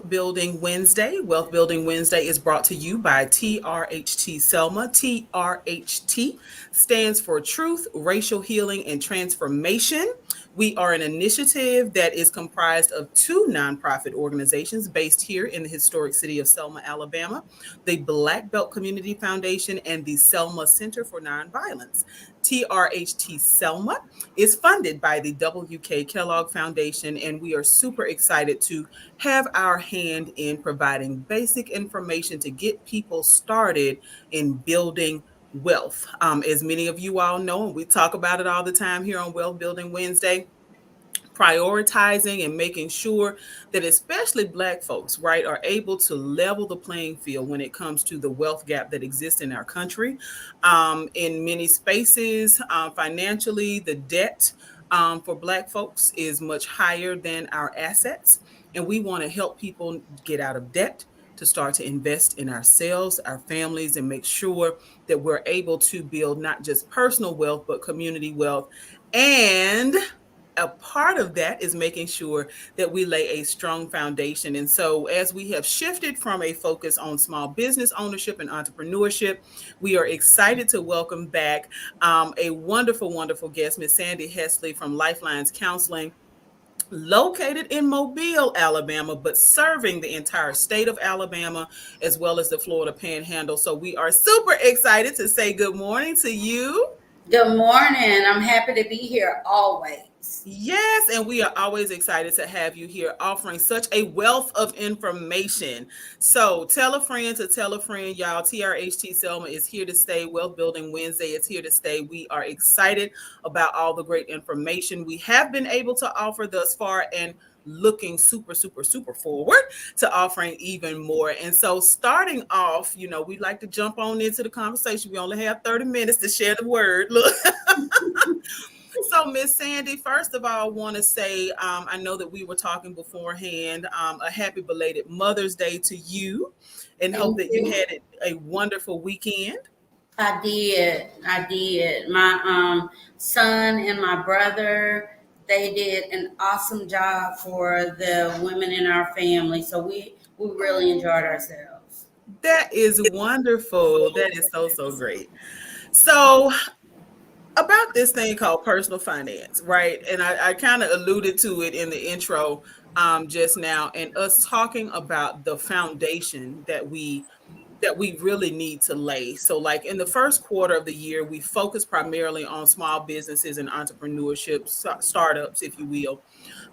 Wealth Building Wednesday. Wealth Building Wednesday is brought to you by TRHT Selma. TRHT stands for Truth, Racial Healing, and Transformation. We are an initiative that is comprised of two nonprofit organizations based here in the historic city of Selma, Alabama, the Black Belt Community Foundation and the Selma Center for Nonviolence. TRHT Selma is funded by the W.K. Kellogg Foundation, and we are super excited to have our hand in providing basic information to get people started in building wealth. As many of you all know, and we talk about it all the time here on Wealth Building Wednesday, prioritizing and making sure that especially Black folks, right, are able to level the playing field when it comes to the wealth gap that exists in our country. In many spaces, financially, the debt for Black folks is much higher than our assets. And we want to help people get out of debt, to start to invest in ourselves, our families, and make sure that we're able to build not just personal wealth, but community wealth. And a part of that is making sure that we lay a strong foundation. And so, as we have shifted from a focus on small business ownership and entrepreneurship, we are excited to welcome back a wonderful, wonderful guest, Miss Sandy Hesley from Lifelines Counseling, located in Mobile, Alabama, but serving the entire state of Alabama as well as the Florida Panhandle. So, we are super excited to say good morning to you. Good morning. I'm happy to be here always. Yes, and we are always excited to have you here offering such a wealth of information. So tell a friend to tell a friend, y'all. TRHT Selma is here to stay. Wealth Building Wednesday is here to stay. We are excited about all the great information we have been able to offer thus far and looking super, super, super forward to offering even more. And so starting off, we'd like to jump on into the conversation. We only have 30 minutes to share the word. Look. So, Miss Sandy, first of all, I want to say I know that we were talking beforehand. A happy belated Mother's Day to you, and hope Thank that you you. had a wonderful weekend. I did. I did. My son and my brother, they did an awesome job for the women in our family. So we really enjoyed ourselves. That is wonderful. That is so, so great. So, about this thing called personal finance, right? And I kind of alluded to it in the intro just now, and us talking about the foundation that we really need to lay. So, like in the first quarter of the year, we focus primarily on small businesses and entrepreneurship, startups, if you will.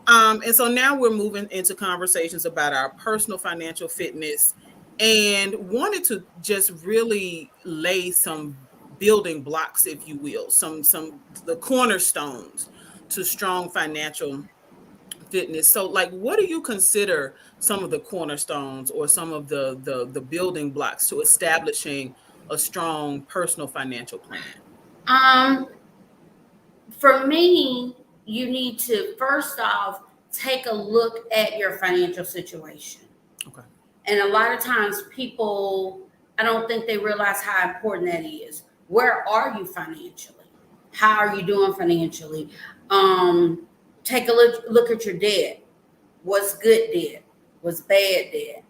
And so now we're moving into conversations about our personal financial fitness, and wanted to just really lay some building blocks, if you will, some the cornerstones to strong financial fitness. So, like, what do you consider some of the cornerstones or some of the building blocks to establishing a strong personal financial plan? Um, for me, you need to first off take a look at your financial situation. Okay. And a lot of times people, I don't think they realize how important that is. Where are you financially? How are you doing financially? Um, Take a look at your debt. What's good debt? What's bad debt?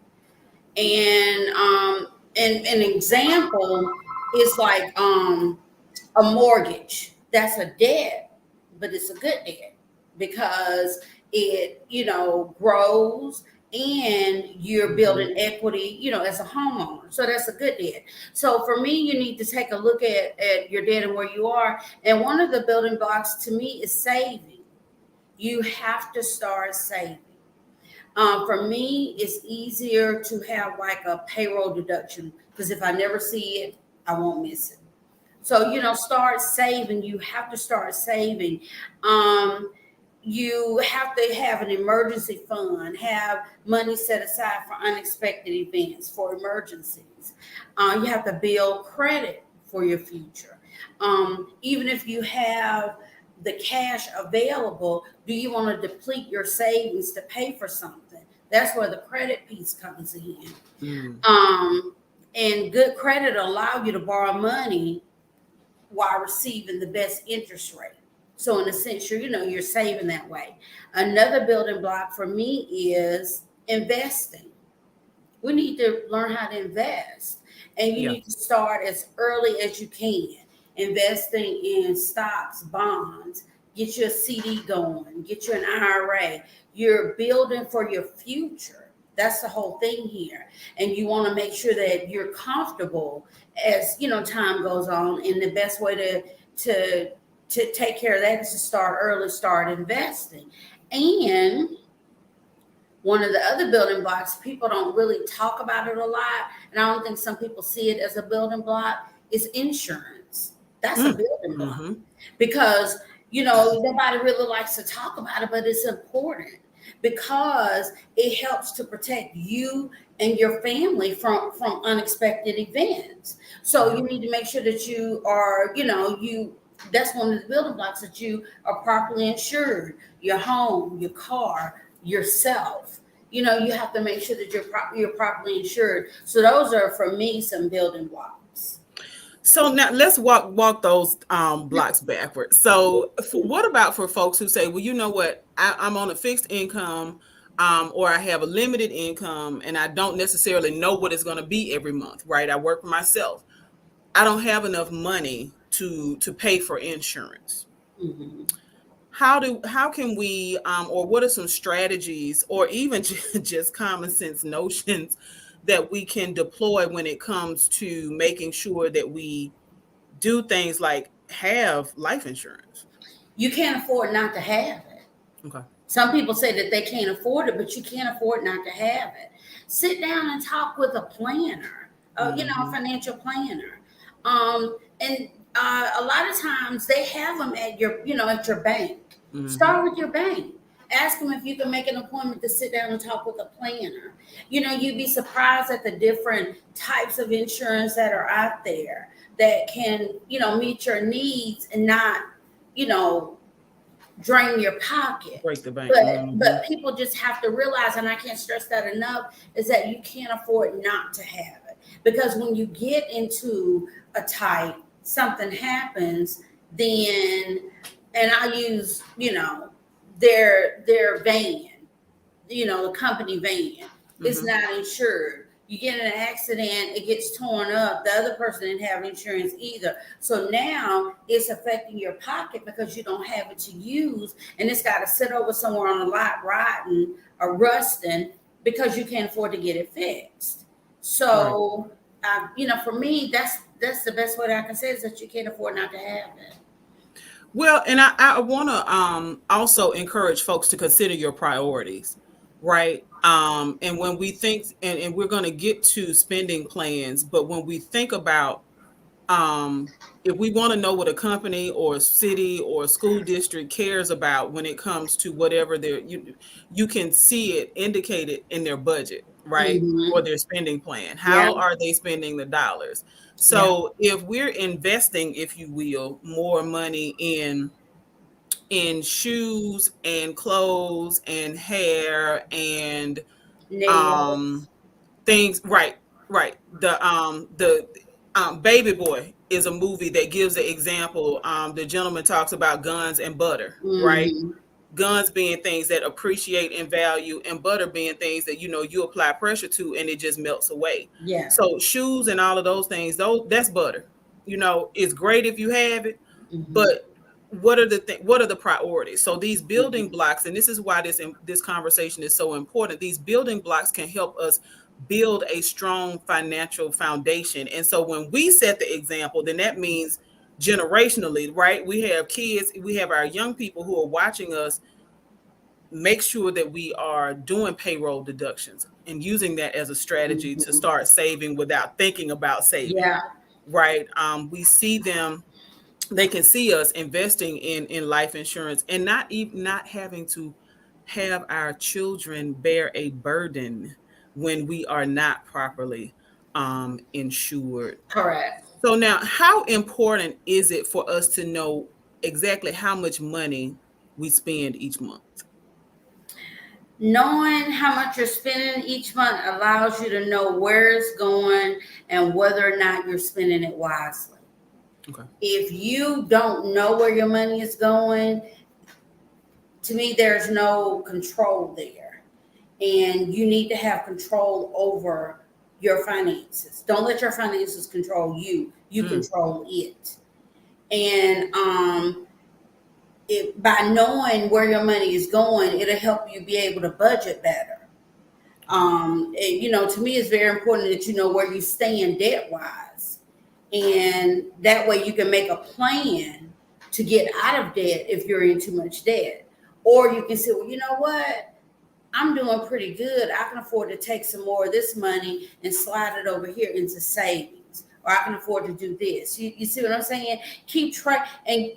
And an example is like a mortgage. That's a debt, but it's a good debt because it, grows and you're building equity, as a homeowner. So that's a good debt. So for me, you need to take a look at your debt and where you are. And one of the building blocks to me is saving. You have to start saving. For me, it's easier to have like a payroll deduction because if I never see it, I won't miss it. So, start saving. You have to start saving. Um, you have to have an emergency fund, have money set aside for unexpected events, for emergencies. You have to build credit for your future. Even if you have the cash available, do you want to deplete your savings to pay for something? That's where the credit piece comes in. Mm. Um, and good credit allow you to borrow money while receiving the best interest rate. So in a sense, you're saving that way. Another building block for me is investing. we need to learn how to invest. And you Yeah. need to start as early as you can, investing in stocks, bonds, get your CD going, get you an IRA. You're building for your future. That's the whole thing here. And you want to make sure that you're comfortable as time goes on. And the best way to to take care of that is to start early, start investing. And one of the other building blocks, people don't really talk about it a lot, and I don't think some people see it as a building block, is insurance. That's a Mm. building block Mm-hmm. because nobody really likes to talk about it, but it's important because it helps to protect you and your family from unexpected events. So Yeah. you need to make sure that you are, you that's one of the building blocks, that you are properly insured, your home, your car, yourself. You have to make sure that you're properly insured. So those are for me some building blocks. So now let's walk those blocks backwards. So what about for folks who say, well, you know what, I'm on a fixed income, or I have a limited income, and I don't necessarily know what it's going to be every month, right? I work for myself. I don't have enough money to pay for insurance. Mm-hmm. How can we, or what are some strategies, or even just common sense notions that we can deploy when it comes to making sure that we do things like have life insurance? You can't afford not to have it. Okay. Some people say that they can't afford it, but you can't afford not to have it. Sit down and talk with a planner, a Mm-hmm. financial planner. And a lot of times they have them at at your bank. Mm-hmm. Start with your bank. Ask them if you can make an appointment to sit down and talk with a planner. You'd be surprised at the different types of insurance that are out there that can, meet your needs and not, you know, drain your pocket. Break the bank. Mm-hmm. But people just have to realize, and I can't stress that enough, is that you can't afford not to have it. Because when you get into a tight, something happens, then, and I use, their van, the company van is Mm-hmm. not insured. You get in an accident, it gets torn up. The other person didn't have insurance either. So now it's affecting your pocket because you don't have it to use, and it's got to sit over somewhere on a lot rotting or rusting because you can't afford to get it fixed. Right. So, for me, that's the best way that I can say is that you can't afford not to have it. Well, and I want to also encourage folks to consider your priorities, right? And when we think, and we're going to get to spending plans, but when we think about, if we want to know what a company or a city or a school district cares about when it comes to whatever you can see it indicated in their budget, right? Or Mm-hmm. their spending plan. Yeah, How are they spending the dollars? yeah, So if we're investing, if you will, more money in shoes and clothes and hair and um nails. things, right, the Baby Boy is a movie that gives the example. The gentleman talks about guns and butter, right? Mm-hmm. Guns being things that appreciate in value, and butter being things that you apply pressure to and it just melts away. Yeah. So shoes and all of those things, those that's butter. It's great if you have it, Mm-hmm. but what are the priorities? So these building blocks, and this is why this conversation is so important. These building blocks can help us build a strong financial foundation. And so when we set the example, then that means generationally, right? We have kids, we have our young people who are watching us make sure that we are doing payroll deductions and using that as a strategy to Mm-hmm. start saving without thinking about saving, Yeah. right? We see them, they can see us investing in life insurance and not having to have our children bear a burden when we are not properly insured. Correct. So now, how important is it for us to know exactly how much money we spend each month? Knowing how much you're spending each month allows you to know where it's going and whether or not you're spending it wisely. Okay. If you don't know where your money is going, to me, there's no control there. and you need to have control over your finances. Don't let your finances control you. You Mm, control it. And by knowing where your money is going, it'll help you be able to budget better. To me, it's very important that you know where you stand debt wise, and that way you can make a plan to get out of debt if you're in too much debt. Or you can say, well, you know what? I'm doing pretty good. I can afford to take some more of this money and slide it over here into savings. Or I can afford to do this. You see what I'm saying? Keep track. And,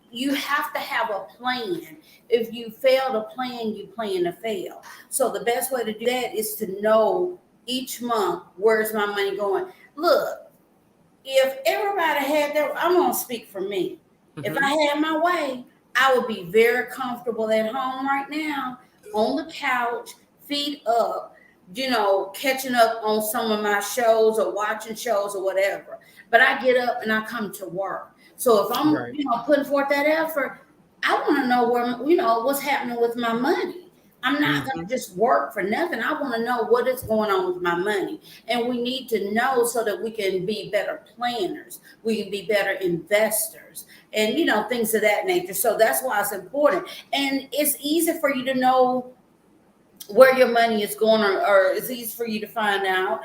you have to have a plan. If you fail to plan, you plan to fail. So the best way to do that is to know each month, where's my money going? Look, if everybody had their, I'm gonna speak for me. If I mm-hmm. had my way, I would be very comfortable at home right now, on the couch, feet up, catching up on some of my shows or watching shows or whatever. But I get up and I come to work. So if I'm, Right. putting forth that effort, I want to know where, what's happening with my money. I'm not going Mm-hmm. to just work for nothing. I want to know what is going on with my money. And we need to know so that we can be better planners. We can be better investors and, things of that nature. So that's why it's important. And it's easy for you to know where your money is going, or it's easy for you to find out.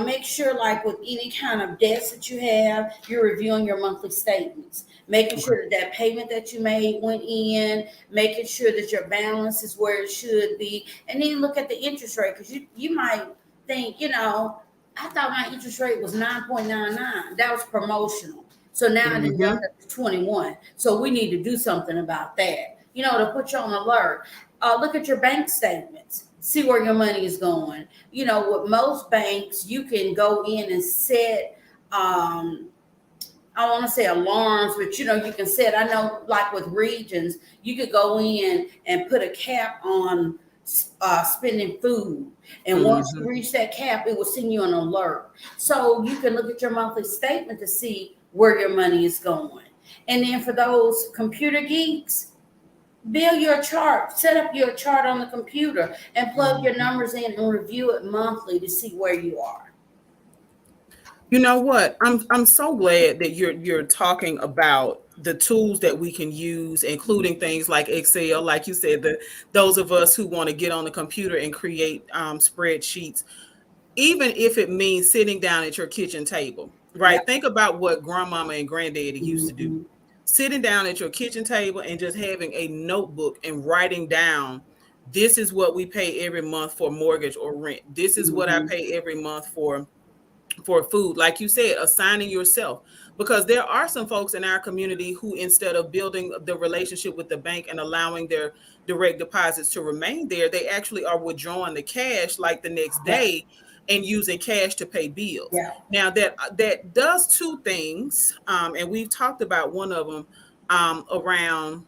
Make sure, like with any kind of debts that you have, you're reviewing your monthly statements, making Okay. sure that that payment that you made went in, making sure that your balance is where it should be, and then look at the interest rate because you might think, I thought my interest rate was 9.99. That was promotional. So now it Mm-hmm. jumped up to 21. So we need to do something about that, to put you on alert. Look at your bank statements. See where your money is going. With most banks, you can go in and set, I want to say alarms, but you can set, I know like with regions, you could go in and put a cap on spending food. And once Mm-hmm. you reach that cap, it will send you an alert. So you can look at your monthly statement to see where your money is going. And then for those computer geeks, build your chart, set up your chart on the computer and plug your Mm-hmm. numbers in and review it monthly to see where you are. You know what? I'm so glad that you're talking about the tools that we can use, including things like Excel, like you said, those of us who want to get on the computer and create spreadsheets, even if it means sitting down at your kitchen table, Yeah. right? Think about what grandmama and granddaddy used to do. Mhm. Sitting down at your kitchen table and just having a notebook and writing down, this is what we pay every month for mortgage or rent. This is what I Mhm. pay every month for food, like you said, assigning yourself, because there are some folks in our community who, instead of building the relationship with the bank and allowing their direct deposits to remain there, they actually are withdrawing the cash like the next Yeah. day and using cash to pay bills. Yeah. Now that does two things, and we've talked about one of them, around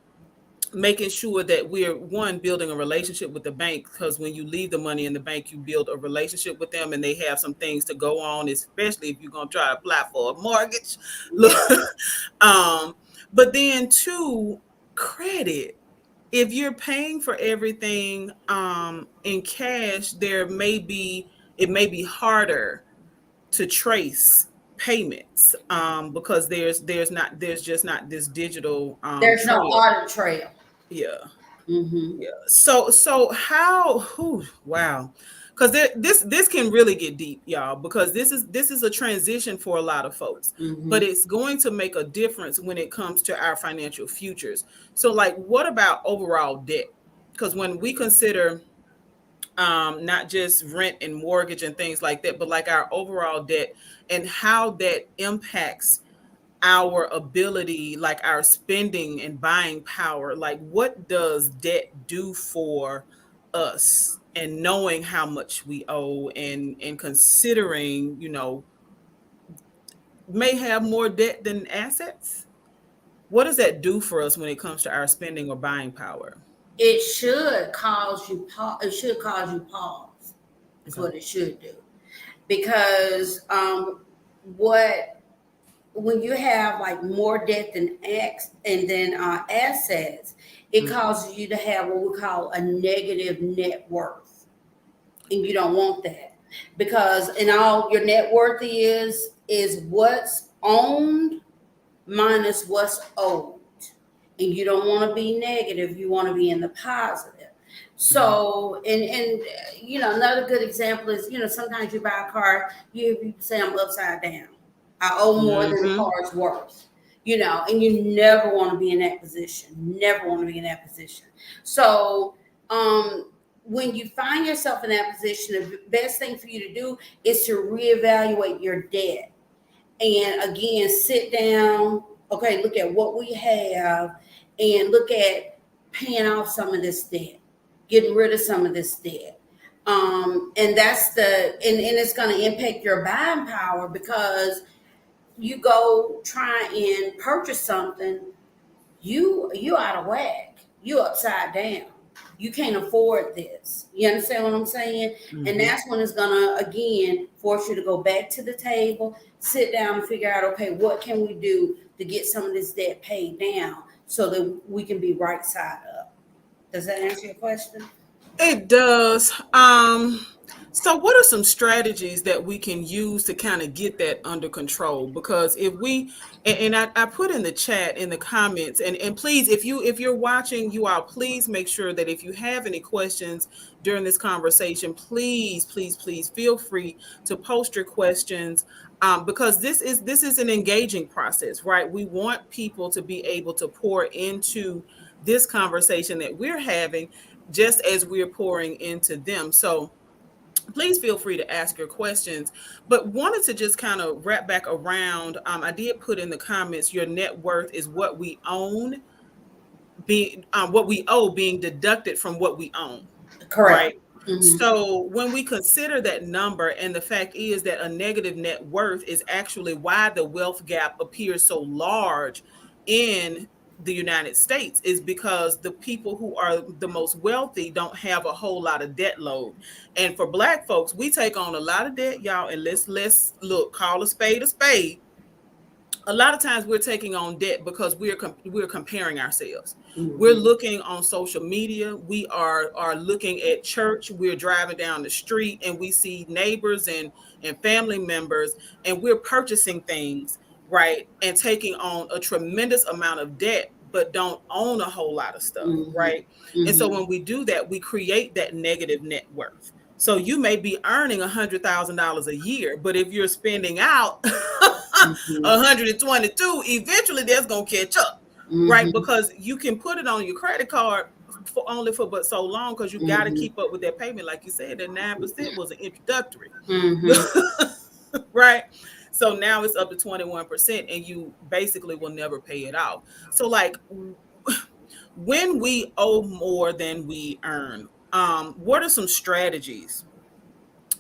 making sure that we're, one, building a relationship with the bank, because when you leave the money in the bank, you build a relationship with them and they have some things to go on, especially if you're going to try to apply for a mortgage. Look, Yeah. um but then two, credit. If you're paying for everything in cash, it may be harder to trace payments, because there's just not this digital There's no trail. audit trail. Yeah. Hmm. Yeah. So how? Whew, wow. Because this can really get deep, y'all. Because this is a transition for a lot of folks, but Hmm. it's going to make a difference when it comes to our financial futures. So, like, what about overall debt? Because when we consider not just rent and mortgage and things like that, but like our overall debt and how that impacts our ability, like our spending and buying power, like what does debt do for us, and knowing how much we owe, and considering, may have more debt than assets, what does that do for us when it comes to our spending or buying power? It should cause you pause. It should cause you pause. That's Okay. what it should do. Because what when you have like more debt than X and then assets, it Mm. causes you to have what we call a negative net worth, and you don't want that because in all your net worth is what's owned minus what's owed, and you don't want to be negative. You want to be in the positive. Mhm. So, and another good example is sometimes you buy a car, you say I'm upside down. I owe more than the Mhm. car's worth. And you never want to be in that position. Never want to be in that position. So, when you find yourself in that position, the best thing for you to do is to reevaluate your debt and again sit down. Okay, look at what we have and look at paying off some of this debt, getting rid of some of this debt. And that's and it's going to impact your buying power because you go try and purchase something, you out of whack, you upside down, you can't afford this. You understand what I'm saying? And Mhm. that's when it's gonna again force you to go back to the table, sit down and figure out, okay, what can we do to get some of this debt paid down so that we can be right side up. Does that answer your question? It does. So what are some strategies that we can use to kind of get that under control? Because if we and I put in the chat in the comments and please if you're watching, you all please make sure that if you have any questions during this conversation, please feel free to post your questions. Because this is an engaging process, right? We want people to be able to pour into this conversation that we're having just as we're pouring into them. So please feel free to ask your questions. But wanted to just kind of wrap back around. I did put in the comments your net worth is what we own, being what we owe being deducted from what we own, Correct. right? Mm-hmm. So when we consider that number, and the fact is that a negative net worth is actually why the wealth gap appears so large in the United States, is because the people who are the most wealthy don't have a whole lot of debt load. And for Black folks, we take on a lot of debt, y'all, and let's look, call a spade a spade. A lot of times we're taking on debt because we're comparing ourselves. We're Mm-hmm. looking on social media. We are looking at church. We're driving down the street and we see neighbors and family members, and we're purchasing things, right, and taking on a tremendous amount of debt, but don't own a whole lot of stuff, Mm-hmm. right? And so Mm-hmm. when we do that, we create that negative net worth. So you may be earning $100,000 a year, but if you're spending out Mm-hmm. 122, eventually that's gonna catch up, right? Mm-hmm. Because you can put it on your credit card for only for but so long, because you got to Mm-hmm. keep up with that payment. Like you said, that 9% was an introductory, Mm-hmm. right? So now it's up to 21%, and you basically will never pay it off. So like when we owe more than we earn, what are some strategies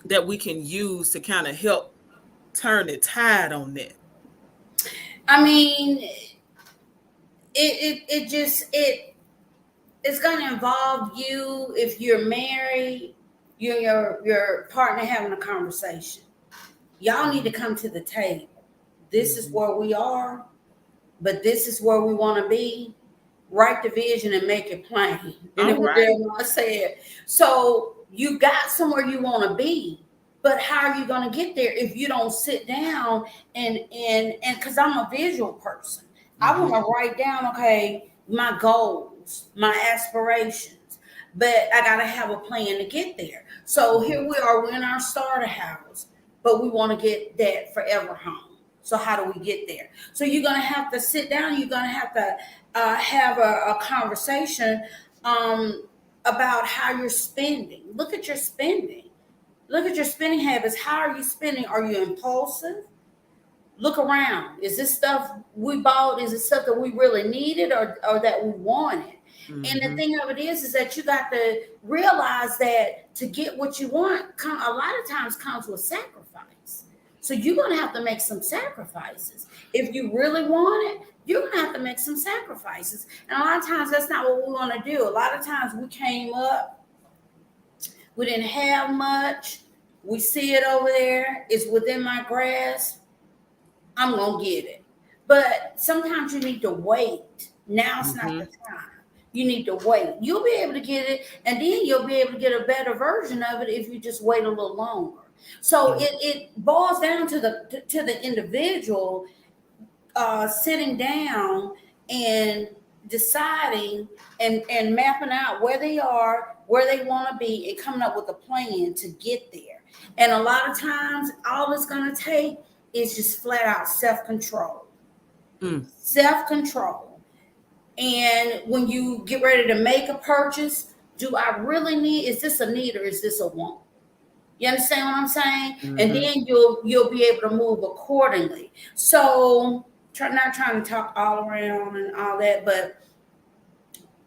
that we can use to kind of help turn the tide on that? I mean, it just it's going to involve you if you're married, you and your partner having a conversation. Y'all need to Mhm. come to the table. This is Mhm. where we are, but this is where we want to be. Write the vision and make it plain. And All then what right. Jeremiah said. So you got somewhere you want to be, but how are you going to get there if you don't sit down and because I'm a visual person, I want Mhm. to write down, okay, my goals, my aspirations, but I got to have a plan to get there. So Mhm. here we are, we're in our starter house, but we want to get that forever home. So how do we get there? So you're gonna have to sit down. You're gonna have to have a conversation about how you're spending. Look at your spending. Look at your spending habits. How are you spending? Are you impulsive? Look around. Is this stuff we bought? Is it stuff that we really needed or that we wanted? And the Mhm. thing of it is that you got to realize that to get what you want, a lot of times comes with sacrifice. So you're going to have to make some sacrifices. If you really want it, you're going to have to make some sacrifices. And a lot of times that's not what we want to do. A lot of times we came up, we didn't have much. We see it over there. It's within my grasp. I'm going to get it. But sometimes you need to wait. Now's not the Hmm. time. You need to wait. You'll be able to get it, and then you'll be able to get a better version of it if you just wait a little longer. So Yeah. it boils down to the individual sitting down and deciding and mapping out where they are, where they want to be, and coming up with a plan to get there. And a lot of times, all it's going to take is just flat out self control. Mm. Self control. And when you get ready to make a purchase, do I really need? Is this a need or is this a want? You understand what I'm saying? And Hmm. then you'll be able to move accordingly. So not trying to talk all around and all that, but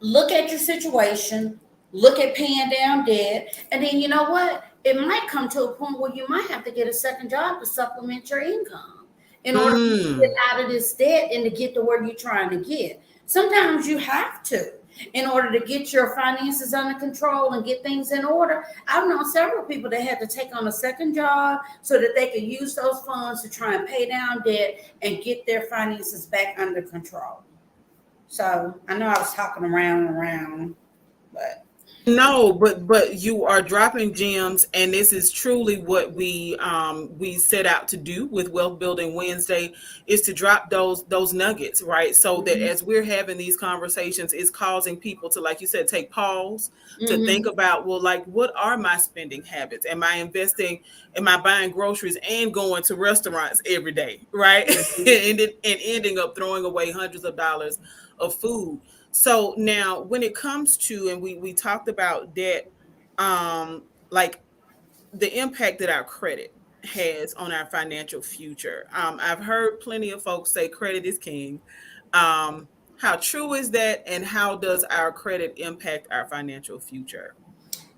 look at your situation, look at paying down debt, and then you know what? It might come to a point where you might have to get a second job to supplement your income in order to get Mm. out of this debt and to get to where you're trying to get. Sometimes you have to in order to get your finances under control and get things in order. I've known several people that had to take on a second job so that they could use those funds to try and pay down debt and get their finances back under control. So I know I was talking around and around, but No, but you are dropping gems, and this is truly what we set out to do with Wealth Building Wednesday, is to drop those nuggets, right? So that mm-hmm, as we're having these conversations, it's causing people to, like you said, take pause, to think mm-hmm, about, well, like, what are my spending habits? Am I investing? Am I buying groceries and going to restaurants every day, right? mm-hmm. And ending up throwing away hundreds of dollars of food. So now when it comes to, and we talked about debt, like the impact that our credit has on our financial future. I've heard plenty of folks say credit is king. How true is that, and how does our credit impact our financial future?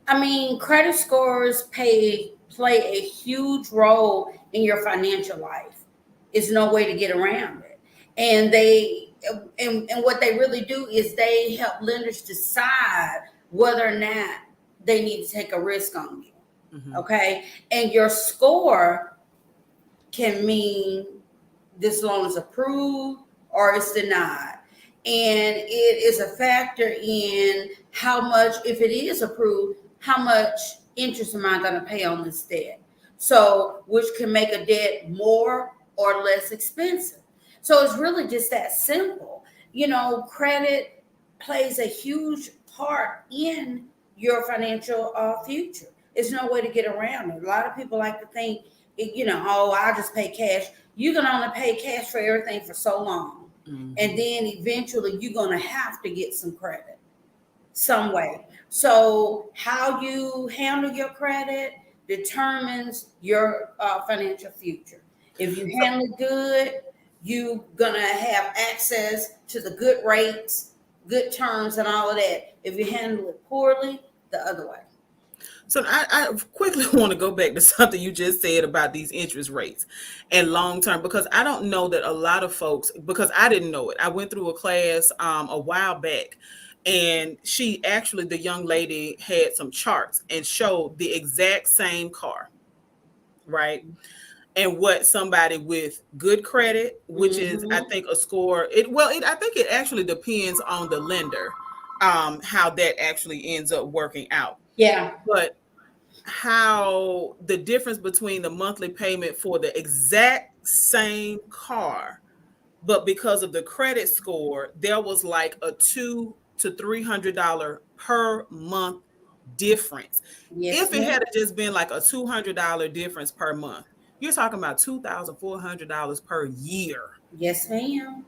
I mean, credit scores play a huge role in your financial life. It's no way to get around it. And and what they really do is they help lenders decide whether or not they need to take a risk on you. Hmm. Okay. And your score can mean this loan is approved or it's denied. And it is a factor in how much, if it is approved, how much interest am I going to pay on this debt? So, which can make a debt more or less expensive. So, it's really just that simple. You know, credit plays a huge part in your financial future. There's no way to get around it. A lot of people like to think, oh, I'll just pay cash. You can only pay cash for everything for so long. And Hmm. then eventually you're going to have to get some credit some way. So, how you handle your credit determines your financial future. If you So handle it good, you're going to have access to the good rates, good terms, and all of that. If you handle it poorly, the other way. So I quickly want to go back to something you just said about these interest rates and long term, because I don't know that a lot of folks, because I didn't know it. I went through a class a while back, and she actually, the young lady had some charts and showed the exact same car, right? And what somebody with good credit, which is I Mm-hmm. think a score, I think it actually depends on the lender, how that actually ends up working out. Yeah. But how the difference between the monthly payment for the exact same car, but because of the credit score, there was like a $200 to $300 per month difference. Yes, If it ma'am. had just been like a $200 difference per month, you're talking about $2,400 per year. Yes, ma'am.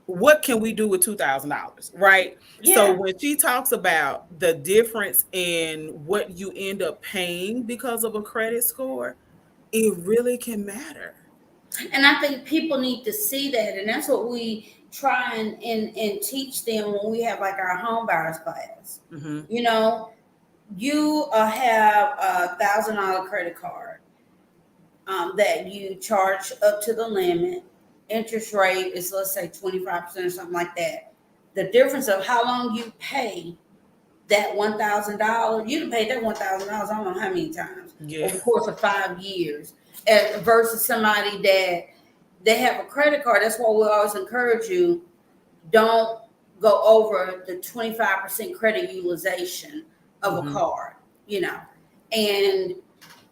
What can we do with $2,000, right? So Yeah. when she talks about the difference in what you end up paying because of a credit score, it really can matter. And I think people need to see that. And that's what we try and teach them when we have like our home buyers class. Hmm. You know, you have $1,000 credit card that you charge up to the limit. Interest rate is, let's say, 25% or something like that. The difference of how long you pay that $1,000, you can pay that $1,000 I don't know how many times Yeah. over the course of 5 years, versus somebody that they have a credit card. That's why we always encourage you, don't go over the 25% credit utilization of a Mm-hmm. card, you know, and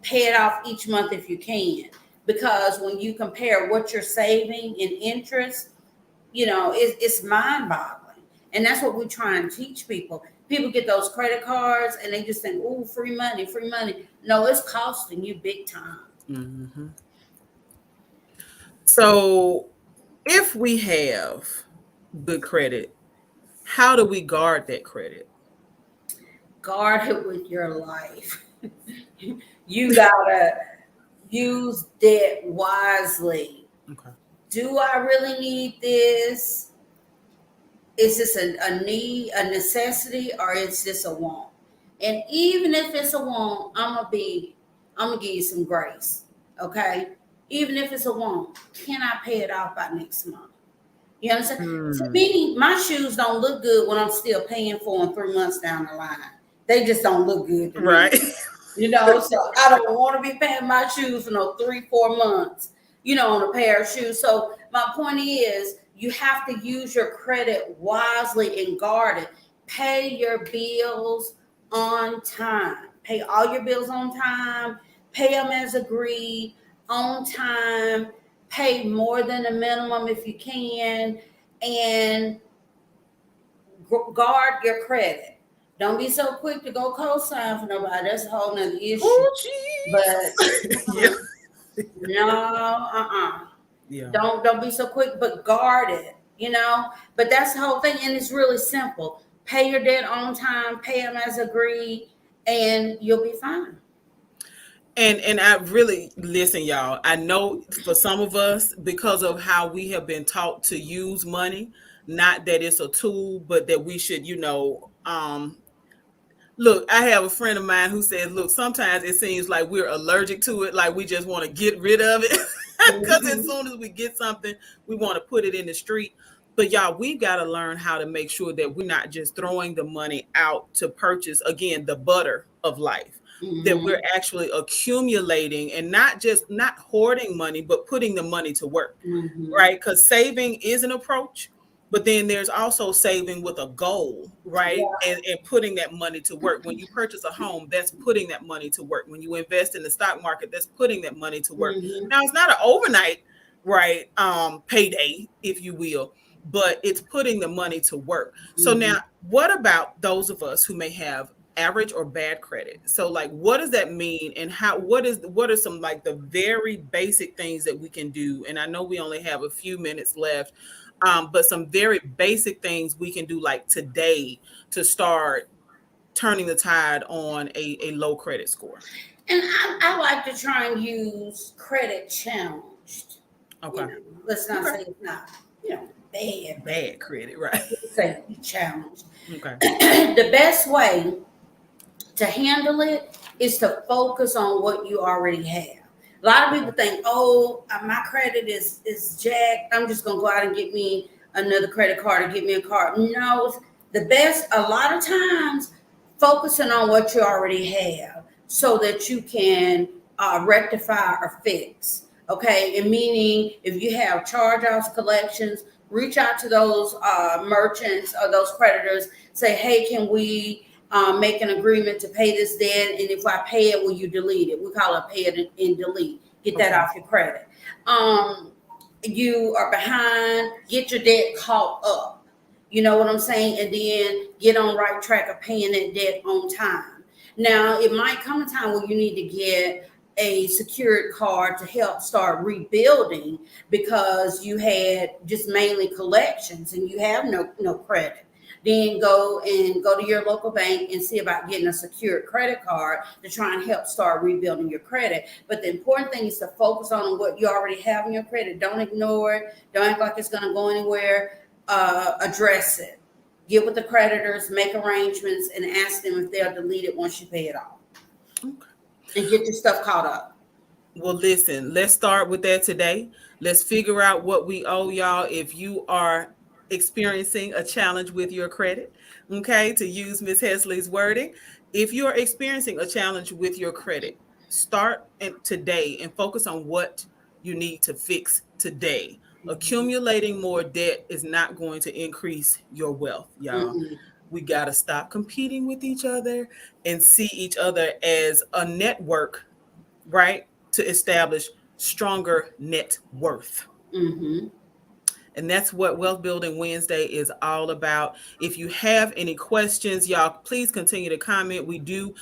pay it off each month if you can. Because when you compare what you're saving in interest, it's mind boggling. And that's what we try and teach people. People get those credit cards and they just think, oh, free money, free money. No, it's costing you big time. Mm-hmm. So, if we have good credit, how do we guard that credit? Guard it with your life. You gotta use debt wisely. Okay. Do I really need this? Is this a need, a necessity, or is this a want? And even if it's a want, I'm gonna give you some grace. Okay? Even if it's a want, can I pay it off by next month? You understand? To Hmm. me, my shoes don't look good when I'm still paying for them 3 months down the line. They just don't look good to me. Right. So I don't want to be paying my shoes for no 3, 4 months, on a pair of shoes. So my point is, you have to use your credit wisely and guard it. Pay your bills on time. Pay all your bills on time. Pay them as agreed on time. Pay more than the minimum if you can, and guard your credit. Don't be so quick to go co-sign for nobody. That's a whole nother issue. Oh, But jeez. Yeah. no, Yeah. don't be so quick, but guard it. But that's the whole thing, and it's really simple. Pay your debt on time, pay them as agreed, and you'll be fine. And I really listen, y'all. I know for some of us, because of how we have been taught to use money, not that it's a tool, but that we should, look, I have a friend of mine who says, look, sometimes it seems like we're allergic to it, like we just want to get rid of it. Because as Mhm, soon as we get something, we want to put it in the street. But y'all, we've got to learn how to make sure that we're not just throwing the money out to purchase, again, the butter of life, that we're mhm, actually accumulating and not hoarding money, but putting the money to work, mhm. right? Because saving is an approach, but then there's also saving with a goal, right? Yeah. And putting that money to work. When you purchase a home, that's putting that money to work. When you invest in the stock market, that's putting that money to work. Mhm, Now, it's not an overnight, right, payday, if you will, but it's putting the money to work. So now, mhm. what about those of us who may have average or bad credit? So like, what does that mean, and what are some, like, the very basic things that we can do? And I know we only have a few minutes left, but some very basic things we can do, like today, to start turning the tide on a low credit score. And I like to try and use credit challenged. Okay. Let's not Okay. say it's not, bad, bad. Bad credit, right? Let's say challenged. Okay. The best way to handle it is to focus on what you already have. A lot of people think, oh, my credit is jacked. I'm just gonna go out and get me another credit card or get me a card. No, the best. A lot of times, focusing on what you already have so that you can rectify or fix. Okay, and meaning if you have charge-offs, collections, reach out to those merchants or those creditors. Say, hey, can we make an agreement to pay this debt, and if I pay it, will you delete it? We call it pay it and delete. Get that Okay. off your credit. You are behind, get your debt caught up. You know what I'm saying? And then get on the right track of paying that debt on time. Now, it might come a time where you need to get a secured card to help start rebuilding because you had just mainly collections and you have no credit. Then go to your local bank and see about getting a secured credit card to try and help start rebuilding your credit. But the important thing is to focus on what you already have in your credit. Don't ignore it. Don't act like it's going to go anywhere. Address it. Get with the creditors, make arrangements, and ask them if they'll delete it once you pay it off, Okay. and get your stuff caught up. Well, listen, let's start with that today. Let's figure out what we owe, y'all. If you are experiencing a challenge with your credit, okay, to use Miss Hesley's wording, if you're experiencing a challenge with your credit, start today and focus on what you need to fix today. Mhm. Accumulating more debt is not going to increase your wealth, y'all. Mm-mm. We got to stop competing with each other and see each other as a network, right? To establish stronger net worth. Mhm. And that's what Wealth Building Wednesday is all about. If you have any questions, y'all, please continue to comment. We do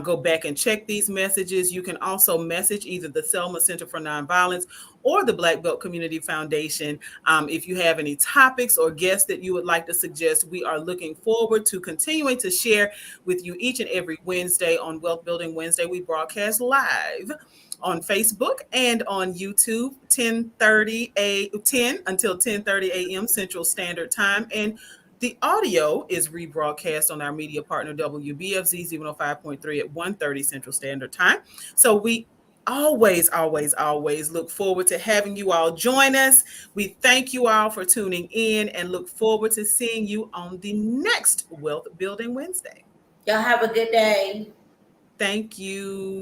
go back and check these messages. You can also message either the Selma Center for Nonviolence or the Black Belt Community Foundation. If you have any topics or guests that you would like to suggest, we are looking forward to continuing to share with you each and every Wednesday on Wealth Building Wednesday. We broadcast live on Facebook and on YouTube, 10 until 10:30 a.m. Central Standard Time. And the audio is rebroadcast on our media partner WBFZ 105.3 at 1:30 Central Standard Time. So we always look forward to having you all join us. We thank you all for tuning in and look forward to seeing you on the next Wealth Building Wednesday. Y'all have a good day. Thank you.